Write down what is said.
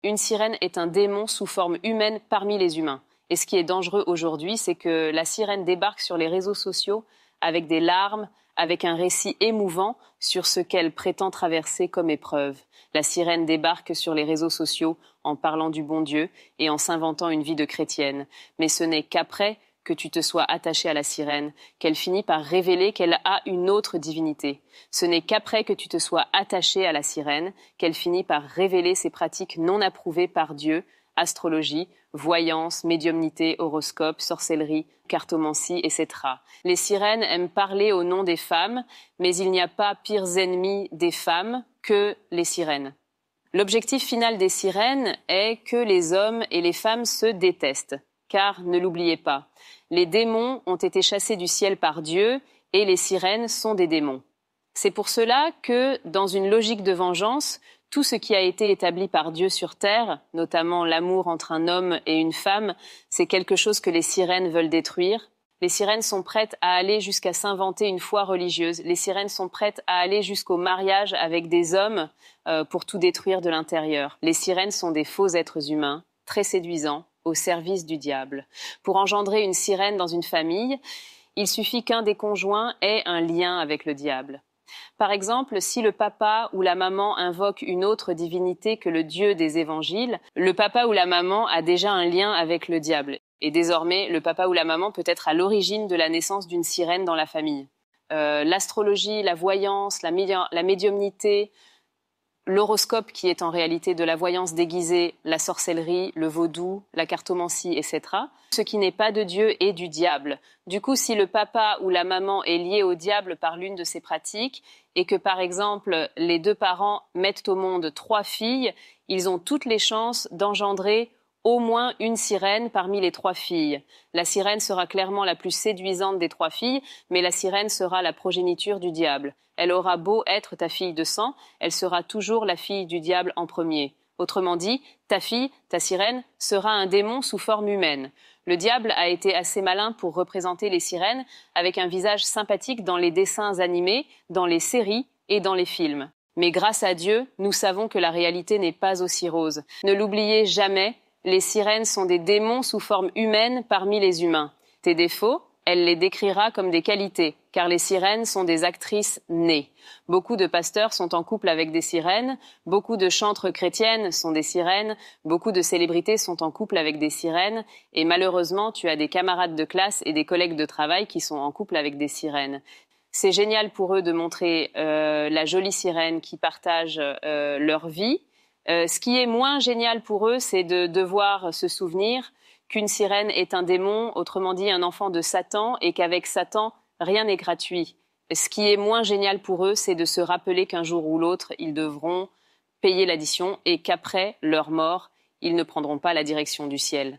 Une sirène est un démon sous forme humaine parmi les humains. Et ce qui est dangereux aujourd'hui, c'est que la sirène débarque sur les réseaux sociaux avec des larmes, avec un récit émouvant sur ce qu'elle prétend traverser comme épreuve. La sirène débarque sur les réseaux sociaux en parlant du bon Dieu et en s'inventant une vie de chrétienne. Mais ce n'est qu'après que tu te sois attaché à la sirène, qu'elle finit par révéler qu'elle a une autre divinité. Ce n'est qu'après que tu te sois attaché à la sirène, qu'elle finit par révéler ses pratiques non approuvées par Dieu, astrologie, voyance, médiumnité, horoscope, sorcellerie, cartomancie, etc. Les sirènes aiment parler au nom des femmes, mais il n'y a pas pires ennemis des femmes que les sirènes. L'objectif final des sirènes est que les hommes et les femmes se détestent. Car, ne l'oubliez pas, les démons ont été chassés du ciel par Dieu et les sirènes sont des démons. C'est pour cela que, dans une logique de vengeance, tout ce qui a été établi par Dieu sur terre, notamment l'amour entre un homme et une femme, c'est quelque chose que les sirènes veulent détruire. Les sirènes sont prêtes à aller jusqu'à s'inventer une foi religieuse. Les sirènes sont prêtes à aller jusqu'au mariage avec des hommes pour tout détruire de l'intérieur. Les sirènes sont des faux êtres humains, très séduisants, au service du diable. Pour engendrer une sirène dans une famille, il suffit qu'un des conjoints ait un lien avec le diable. Par exemple, si le papa ou la maman invoque une autre divinité que le Dieu des évangiles, le papa ou la maman a déjà un lien avec le diable. Et désormais, le papa ou la maman peut être à l'origine de la naissance d'une sirène dans la famille. L'astrologie, la voyance, la médiumnité, l'horoscope qui est en réalité de la voyance déguisée, la sorcellerie, le vaudou, la cartomancie, etc. Ce qui n'est pas de Dieu est du diable. Du coup, si le papa ou la maman est lié au diable par l'une de ces pratiques et que, par exemple, les deux parents mettent au monde 3 filles, ils ont toutes les chances d'engendrer au moins une sirène parmi les 3 filles. La sirène sera clairement la plus séduisante des 3 filles, mais la sirène sera la progéniture du diable. Elle aura beau être ta fille de sang, elle sera toujours la fille du diable en premier. Autrement dit, ta fille, ta sirène, sera un démon sous forme humaine. Le diable a été assez malin pour représenter les sirènes avec un visage sympathique dans les dessins animés, dans les séries et dans les films. Mais grâce à Dieu, nous savons que la réalité n'est pas aussi rose. Ne l'oubliez jamais, les sirènes sont des démons sous forme humaine parmi les humains. Tes défauts, elle les décrira comme des qualités, car les sirènes sont des actrices nées. Beaucoup de pasteurs sont en couple avec des sirènes, beaucoup de chantres chrétiennes sont des sirènes, beaucoup de célébrités sont en couple avec des sirènes, et malheureusement, tu as des camarades de classe et des collègues de travail qui sont en couple avec des sirènes. C'est génial pour eux de montrer la jolie sirène qui partage leur vie. Ce qui est moins génial pour eux, c'est de devoir se souvenir qu'une sirène est un démon, autrement dit un enfant de Satan, et qu'avec Satan, rien n'est gratuit. Ce qui est moins génial pour eux, c'est de se rappeler qu'un jour ou l'autre, ils devront payer l'addition et qu'après leur mort, ils ne prendront pas la direction du ciel.